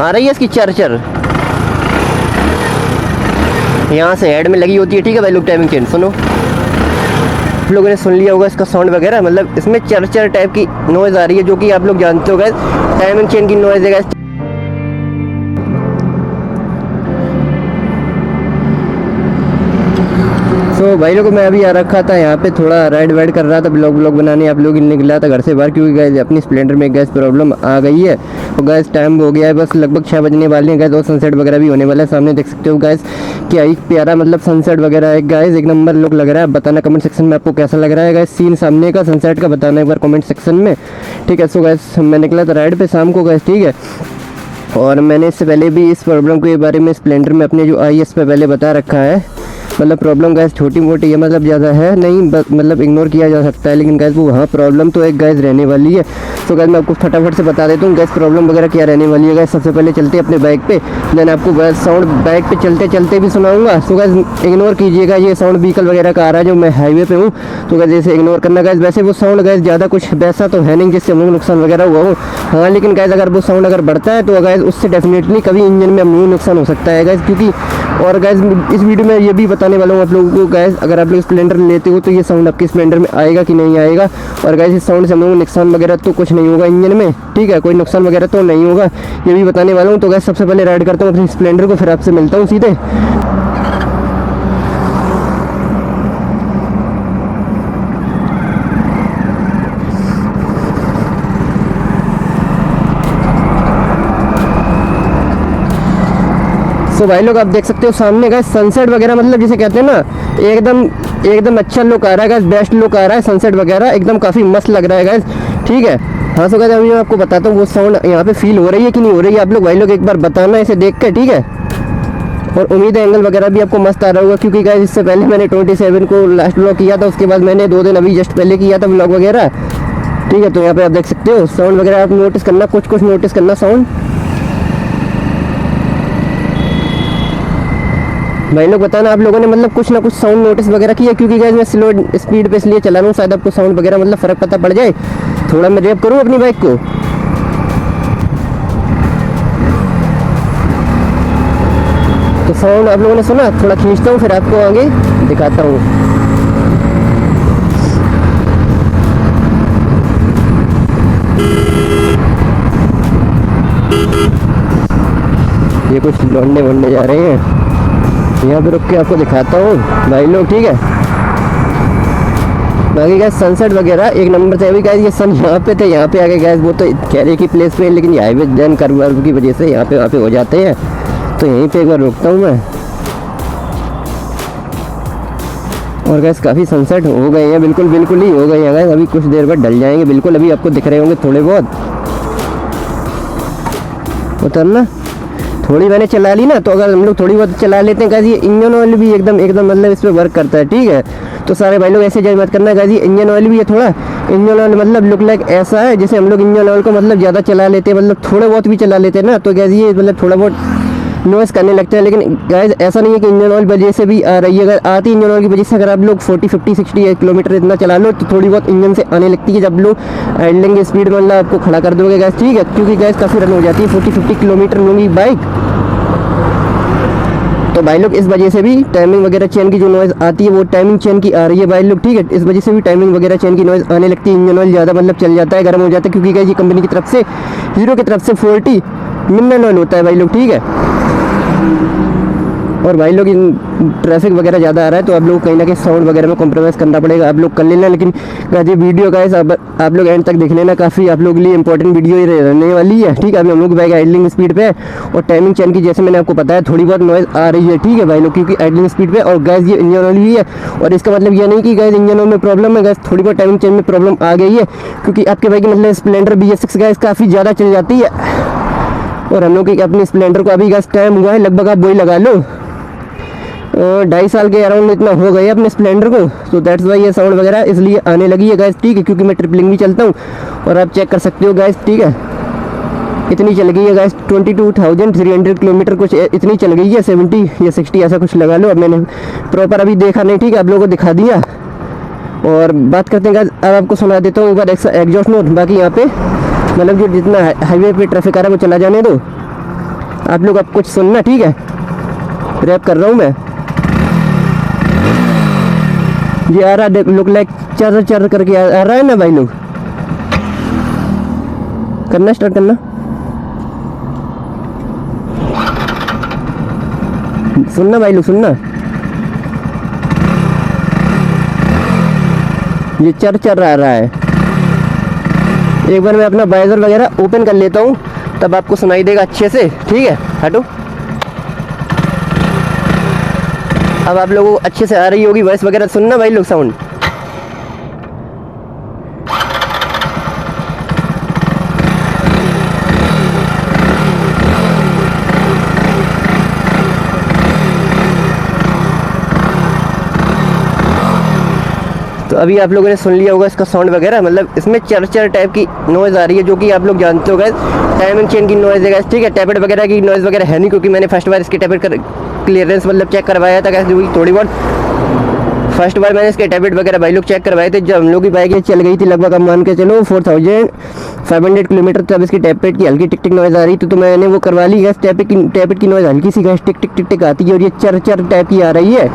आ रही है इसकी चर यहाँ से हेड में लगी होती है। ठीक है भाई लोग, टाइमिंग चेन सुनो, आप लोगों ने सुन लिया होगा इसका साउंड वगैरह, मतलब इसमें चर टाइप की नॉइज़ आ रही है, जो कि आप लोग जानते हो गाइस टाइमिंग चेन की नॉइज़ है गाइस। तो भाई लोग मैं अभी आ रखा था यहाँ पे, थोड़ा राइड वाइड कर रहा था, ब्लॉग बनाने। आप लोग निकला था घर से बाहर, क्योंकि गैस अपनी स्प्लेंडर में गैस प्रॉब्लम आ गई है। तो गैस टाइम हो गया है, बस लगभग 6 बजने वाले हैं गैस, और सनसेट वगैरह भी होने वाला है। सामने देख सकते हो गैस क्या ही प्यारा मतलब सनसेट वगैरह है गैस, एक नंबर लुक लग रहा है। बताना कमेंट सेक्शन में आपको कैसा लग रहा है गैस सीन सामने का सनसेट का, बताना एक बार कमेंट सेक्शन में। ठीक है, सो गैस मैं निकला था राइड पे शाम को गैस। ठीक है, और मैंने इससे पहले भी इस प्रॉब्लम के बारे में स्प्लेंडर में अपने जो IS पे पहले बता रखा है। मतलब प्रॉब्लम गैस छोटी मोटी है, मतलब ज़्यादा है नहीं, मतलब इग्नोर किया जा सकता है, लेकिन गैस वो वहाँ प्रॉब्लम तो एक गैस रहने वाली है। तो गैस मैं आपको फटाफट से बता देता हूँ गैस प्रॉब्लम वगैरह क्या रहने वाली है गैस। सबसे पहले चलते अपने बाइक पे, देन आपको गैस साउंड बाइक पे चलते चलते भी सुनाऊंगा। तो गैस इग्नोर कीजिएगा, ये साउंड व्हीकल वगैरह का आ रहा है जो मैं हाईवे पे हूँ, तो गैस इसे इग्नोर करना गैस। वैसे वो साउंड गैस ज़्यादा कुछ वैसा तो है नहीं जिससे मुझे नुकसान वगैरह हुआ हो, हाँ, लेकिन गैस अगर वो साउंड अगर बढ़ता है तो गैस उससे डेफिनेटली कभी इंजन में मुझे नुकसान हो सकता है गैस। क्योंकि और गैस इस वीडियो में ये भी बताने वाला हूँ आप लोगों को गैस, अगर आप लोग स्प्लेंडर लेते हो तो ये साउंड आपके स्प्लेंडर में आएगा कि नहीं आएगा, और गैस इस साउंड से हम लोगों को नुकसान वगैरह तो कुछ नहीं होगा इंजन में। ठीक है, कोई नुकसान वगैरह तो नहीं होगा, ये भी बताने वाला हूँ। तो गैस सबसे पहले राइड करता हूँ अपनी स्प्लेंडर को, फिर आपसे मिलता हूँ सीधे। तो भाई लोग आप देख सकते हो सामने गैस सनसेट वगैरह, मतलब जिसे कहते हैं ना एकदम अच्छा लुक आ रहा है गैस, बेस्ट लुक आ रहा है सनसेट वगैरह, एकदम काफ़ी मस्त लग रहा है गैस। ठीक है, हाँ, सो गैस अभी मैं आपको बताता हूँ वो साउंड यहाँ पे फील हो रही है कि नहीं हो रही है, आप लोग भाई लोग एक बार बताना इसे देख के। ठीक है, और उम्मीद है एंगल वगैरह भी आपको मस्त आ रहा होगा, क्योंकि गैस इससे पहले मैंने 27 को लास्ट व्लॉग किया था, उसके बाद मैंने 2 दिन अभी जस्ट पहले किया था व्लॉग वगैरह। ठीक है, तो यहाँ पे आप देख सकते हो साउंड वगैरह आप नोटिस करना, कुछ नोटिस करना साउंड। भाई लोग बताना आप लोगों ने मतलब कुछ ना कुछ साउंड नोटिस वगैरह किया, क्योंकि गैस मैं स्लो स्पीड पे इसलिए चला रहा हूँ, शायद आपको साउंड वगैरह मतलब फ़र्क पता पड़ जाए। थोड़ा मैं रेप करूँ अपनी बाइक को, तो साउंड आप लोगों ने सुना, थोड़ा खींचता हूँ फिर आपको आगे दिखाता हूँ। ये कुछ लौंडे वोंडे जा रहे हैं, यहाँ पे रुक के आपको दिखाता हूँ भाई लोग। ठीक है, बाकी गैस सनसेट वगैरह एक नंबर से। अभी गैस ये सन यहाँ पे थे, यहाँ पे आगे गैस वो तो कैरे की प्लेस पे, लेकिन ये हाईवे जैन कर्व की वजह से यहाँ पे वहाँ पे हो जाते हैं, तो यहीं पे एक बार रुकता हूँ मैं। और गैस काफ़ी सनसेट हो गए हैं, बिल्कुल ही हो गए हैं गैस, अभी कुछ देर बाद ढल जाएंगे बिल्कुल, अभी आपको दिख रहे होंगे थोड़े बहुत। उतरना थोड़ी मैंने चला ली ना, तो अगर हम लोग थोड़ी बहुत चला लेते हैं गैस, ये इंजन ऑयल भी एकदम मतलब इस पर वर्क करता है। ठीक है, तो सारे भाई लोग ऐसे जज मत करना गैस, ये इंजन ऑयल भी है थोड़ा, इंजन ऑयल मतलब लुक लाइक ऐसा है जैसे हम लोग इंजन ऑयल को मतलब ज़्यादा चला लेते हैं, मतलब थोड़े बहुत भी चला लेते हैं ना, तो गैस ये मतलब थोड़ा बहुत नॉइस करने लगता है। लेकिन गैस ऐसा नहीं है कि इंजन ऑयल वजह से भी आ रही है, अगर आती इंजन ऑयल की वजह से अगर आप लोग 40, 50, 60 किलोमीटर इतना चला लो तो थोड़ी बहुत इंजन से आने लगती है, जब लोग आइडलिंग स्पीड मतलब आपको खड़ा कर दोगे गैस। ठीक है, क्योंकि गैस काफ़ी रन हो जाती है, 40, 50 किलोमीटर लूँगी बाइक, तो भाई लोग इस वजह से भी टाइमिंग वगैरह चेन की जो नॉइज़ आती है वो टाइमिंग चेन की आ रही है भाई लोग। ठीक है, इस वजह से भी टाइमिंग वगैरह चेन की नॉइज़ आने लगती है, इंजन ऑयल ज़्यादा मतलब चल जाता है, गर्म हो जाता है, क्योंकि ये कंपनी की तरफ से, हीरो की तरफ से 40 मिनरल ऑयल होता है भाई लोग। ठीक है, और भाई लोग ट्रैफिक वगैरह ज़्यादा आ रहा है, तो आप लोग कहीं ना कहीं साउंड वगैरह में कॉम्प्रोमाइज़ करना पड़ेगा, आप लोग कर लेना। लेकिन ये वीडियो गाइस आप लोग एंड तक देख लेना, काफ़ी आप लोग के लिए इंपॉर्टेंट वीडियो ही रहने वाली है। ठीक है, अभी हम लोग बाइक आइडलिंग स्पीड पे है, और टाइमिंग चेन की जैसे मैंने आपको बताया थोड़ी बहुत नॉइज़ आ रही है। ठीक है भाई लोग, क्योंकि आइडलिंग स्पीड पे, और गैस ये इंजन ऑयल भी है, और इसका मतलब ये नहीं कि गैस इंजन ऑयल में प्रॉब्लम है, गैस थोड़ी बहुत टाइमिंग चेन में प्रॉब्लम आ गई है, क्योंकि आपके बाइक मतलब स्प्लेंडर BS6 गैस काफ़ी ज़्यादा चल जाती है, और हम लोग की अपनी स्प्लेंडर को अभी गैस टाइम हुआ है लगभग, आप वही लगा लो 2.5 साल के अराउंड इतना हो गए अपने स्प्लेंडर को, तो दैट्स वाई ये साउंड वगैरह इसलिए आने लगी है गैस। ठीक है, क्योंकि मैं ट्रिपलिंग भी चलता हूँ, और आप चेक कर सकते हो गैस। ठीक है, इतनी चल गई है गैस 22,300 किलोमीटर कुछ इतनी चल गई है, 70 या 60 ऐसा कुछ लगा लो। अब मैंने प्रॉपर अभी देखा नहीं, ठीक है, आप लोगों को दिखा दिया। और बात करते हैं गैस, अब आपको सुना देता हूँ ऊपर एग्जॉस्ट नोट। बाकी यहाँ पे मतलब जो जितना हाईवे पे ट्रैफिक आ रहा है वो चला जाने दो। आप लोग अब कुछ सुनना, ठीक है, रैप कर रहा हूँ मैं। ये आ रहा है, लुक लाइक चर चर करके आ रहा है ना भाई लोग। करना स्टार्ट करना, सुनना भाई लोग, सुनना। ये चर चर आ रहा है। एक बार मैं अपना वाइजर वगैरह ओपन कर लेता हूँ, तब आपको सुनाई देगा अच्छे से, ठीक है। हटो, अब आप लोगों को अच्छे से आ रही होगी वॉइस वगैरह, सुनना भाई लोग साउंड। तो अभी आप लोगों ने सुन लिया होगा इसका साउंड वगैरह, मतलब इसमें चर टाइप की नॉइज़ आ रही है, जो कि आप लोग जानते हो गाइस टाइमिंग चेन की नॉइज़ है गाइस, ठीक है। टैपेट वगैरह की नॉइज़ वगैरह है नहीं, क्योंकि मैंने फर्स्ट बार इसके टैपेट क्लियरेंस मतलब चेक करवाया था गाइस, जो कि थोड़ी बहुत फर्स्ट बार मैंने इसके टैबलेट वगैरह भाई लोग चेक करवाए थे, जब हम लोग की बाइक ये चल गई थी लगभग, अब मान के चलो 4500 किलोमीटर, तब इसकी टैबलेट की हल्की टिक टिक नॉइज़ आ रही थी, तो मैंने वो करवा ली गैस। टैबलेट की नॉइज़ हल्की सी गैस टिक टिक टिक टिक आती है, और ये चर चर टाइप की आ रही है।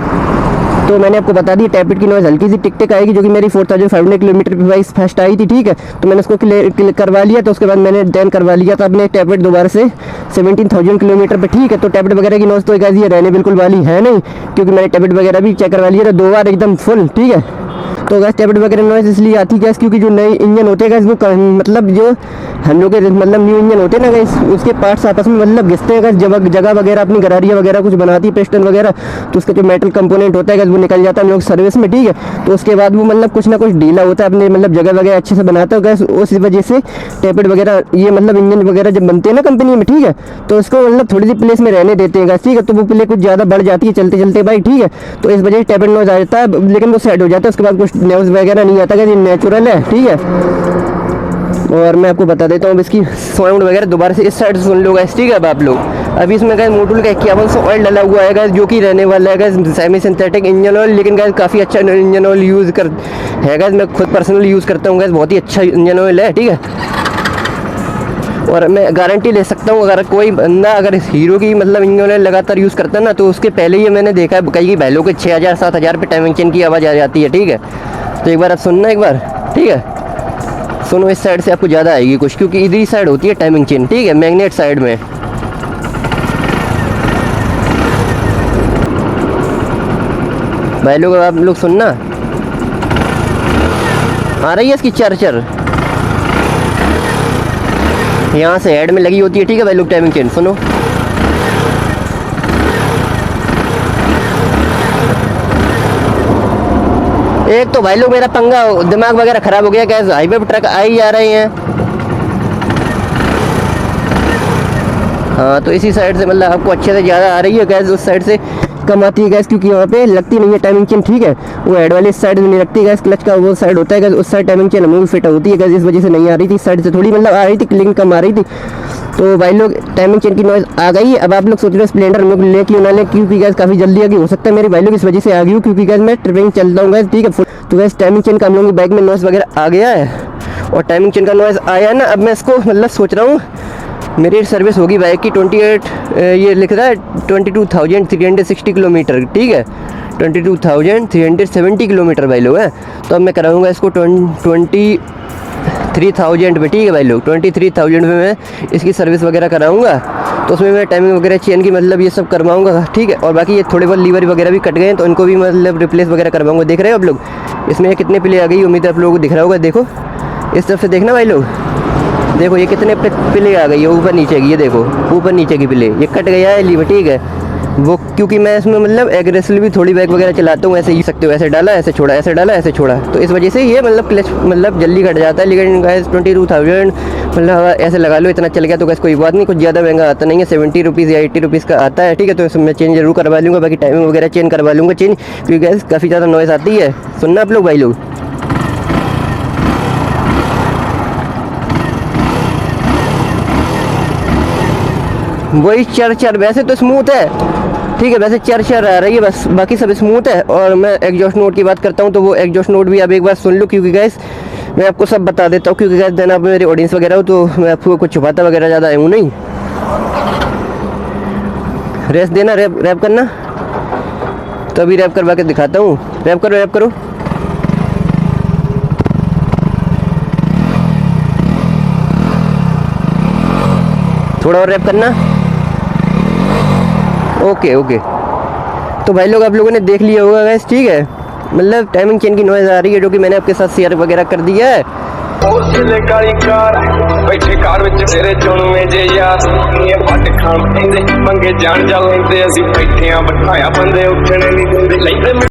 तो मैंने आपको बता दी टैबलेट की नॉइज़ हल्की सी टिक टिक आएगी, जो कि मेरी 4500 किलोमीटर पर वाइस फर्स्ट आई थी, ठीक है। तो मैंने उसको क्लियर करवा लिया, तो उसके बाद मैंने देन करवा लिया था अपने टैबलेट दोबारा से 17,000 किलोमीटर पर, ठीक है। तो टैबलेट वगैरह की नॉइज़ तो गाइस ये रहने बिल्कुल वाली है नहीं, क्योंकि मैंने टैबलेट वगैरह भी चेक करवा लिया था 2 बार एकदम फुल, ठीक है। तो गैस टैबलेट वगैरह नॉइज़ इसलिए आती है गैस, क्योंकि जो नए इंजन होते हैं गैस, वो मतलब जो हम लोग के मतलब न्यू इंजन होते हैं ना गैस, उसके पार्ट्स आपस में मतलब घिसते हैं गैस, जगह वगैरह अपनी गरारियाँ वगैरह कुछ बनाती है, पिस्टन वगैरह, तो उसका जो मेटल कंपोनेंट होता है गैस वो निकल जाता है हम लोग सर्विस में, ठीक है। तो उसके बाद वो मतलब कुछ ना कुछ ढीला होता है, अपने मतलब जगह वगैरह अच्छे से बनाता है गैस, उस वजह से टैबलेट वगैरह ये मतलब इंजन वगैरह जब बनते हैं ना कंपनी में, ठीक है, तो उसको मतलब थोड़ी सी प्लेस में रहने देते हैं गैस, ठीक है। तो वो प्ले कुछ ज़्यादा बढ़ जाती है चलते चलते बाइक, ठीक है। तो इस वजह से टैबलेट नॉइज़ आ जाता है, लेकिन वो सेट हो जाता है, उसके बाद कुछ नॉइज़ वगैरह नहीं आता है, ये नेचुरल है, ठीक है। और मैं आपको बता देता हूँ इसकी साउंड वगैरह दोबारा से इस साइड से सुन लो गाइस, ठीक है। अब आप लोग अभी इसमें गाइस मोटूल का 5100 ऑयल डाला हुआ है गाइस, जो कि रहने वाला है guys semi synthetic engine oil, लेकिन गाइस काफ़ी अच्छा इंजन ऑयल यूज़ कर है गाइस, मैं खुद पर्सनली यूज़ करता हूँ गाइस, बहुत ही अच्छा इंजन ऑयल है, ठीक है। और मैं गारंटी ले सकता हूँ, अगर कोई बंदा अगर हीरो की मतलब इंजन ऑयल लगातार यूज़ करता है ना, तो उसके पहले ही मैंने देखा है कई भाइयों के 6000-7000 पे टाइमिंग चेन की आवाज़ आ जाती है, ठीक है। तो एक बार आप सुनना, एक बार, ठीक है, सुनो। इस साइड से आपको ज़्यादा आएगी कुछ, क्योंकि इधर ही साइड होती है टाइमिंग चेन, ठीक है, मैग्नेट साइड में। भाई लोग आप लोग सुनना, आ रही है इसकी चर चर, यहाँ से हेड में लगी होती है, ठीक है भाई लोग टाइमिंग चेन, सुनो। एक तो भाई लोग मेरा पंगा दिमाग वगैरह खराब हो गया, गैस हाईवे पर ट्रक आ ही जा रहे हैं। हाँ, तो इसी साइड से मतलब आपको अच्छे से ज़्यादा आ रही है गैस, उस साइड से कम आती है गैस, क्योंकि यहाँ पे लगती नहीं है टाइमिंग चेन, ठीक है। वो हेड वाली इस साइड में नहीं लगती गैस, क्लच का वो साइड होता है गैस, उस साइड टाइमिंग चेन हमें फिट होती है गैस, इस वजह से नहीं आ रही थी। इस साइड से थोड़ी मतलब आ रही थी, लेकिन कम आ रही थी। तो भाई लोग टाइमिंग चेन की नॉइज़ आ गई है। अब आप लोग सोच रहे हो स्प्लेंडर में ले क्यों ना ले, क्योंकि गैस काफ़ी जल्दी आ गई, हो सकता है मेरी भाई लोग इस वजह से आ गई हूँ, क्योंकि गैस मैं ट्रिपिंग चलता हूँ गैस, ठीक है। तो गैस टाइमिंग चेन का हम लोगों की बाइक में नॉइज़ वगैरह आ गया है, और टाइमिंग चेन का नॉइज़ आया है ना, अब मैं इसको मतलब सोच रहा हूँ मेरी सर्विस होगी बाइक की 28 ये लिख रहा है 22,360 किलोमीटर, ठीक है, 22,370 किलोमीटर भाई लोग हैं। तो अब मैं कराऊंगा इसको 23,000 पे, ठीक है भाई लोग, 23,000 में मैं इसकी सर्विस वगैरह कराऊंगा। तो उसमें मैं टाइमिंग वगैरह चेन की मतलब ये सब करवाऊंगा, ठीक है। और बाकी ये थोड़े बहुत लीवर वगैरह भी कट गए हैं, तो इनको भी मतलब रिप्लेस वगैरह करवाऊंगा। देख रहे हो आप लोग इसमें कितने प्ले आ गई, उम्मीद है आप लोगों को दिख रहा होगा। देखो इस तरफ से देखना भाई लोग, देखो ये कितने प्ले आ गई है, ऊपर नीचे की, ये देखो ऊपर नीचे की प्ले, ये कट गया है लीवर, ठीक है। वो क्योंकि मैं इसमें मतलब एग्रेसिवली भी थोड़ी बाइक वगैरह चलाता हूँ, ऐसे ही सकते हो, ऐसे डाला ऐसे छोड़ा, ऐसे डाला ऐसे छोड़ा, तो इस वजह से ये मतलब क्लच मतलब जल्दी कट जाता है। लेकिन गैस 22,000 मतलब ऐसे लगा लो, इतना चल गया तो गैस कोई बात नहीं, कुछ ज़्यादा महंगा आता नहीं है, 70 रुपीज़ या 80 रुपीज़ का आता है, ठीक है। तो इसमें चेंज जरूर करवा लूँगा, बाकी टाइमिंग वगैरह चेंज करवा लूँगा चेंज, क्योंकि गैस काफ़ी ज़्यादा नॉइज़ आती है। सुनना आप लोग भाई लोग, वही चर वैसे तो स्मूथ है, ठीक है, वैसे चर आ रही है बस, बाकी सब स्मूथ है। और मैं एग्जॉस्ट नोट की बात करता हूँ, तो वो एग्जॉस्ट नोट भी आप एक बार सुन लो, क्योंकि गैस मैं आपको सब बता देता हूँ, क्योंकि गैस देना आप मेरे ऑडियंस वगैरह हो, तो मैं आपको कुछ छुपाता वगैरह ज़्यादा हूँ नहीं। रेस देना, रैप रैप करना। तो अभी रैप करवा के दिखाता हूँ। रैप करो, रैप करो। थोड़ा और रैप करना। Okay okay. तो भाई लोग आप लोगों ने देख लिया होगा गाइस, ठीक है। मतलब टाइमिंग चेन की नॉइज़ आ रही है जो कि मैंने आपके साथ शेयर वगैरह कर दिया है। काली कार बैठे कार विच तेरे चुनवे जे यार ये वट खान पेंदे मंगे जान जा लेंदे असी बैठे आ बिठाया बंदे उठने नहीं दिंदे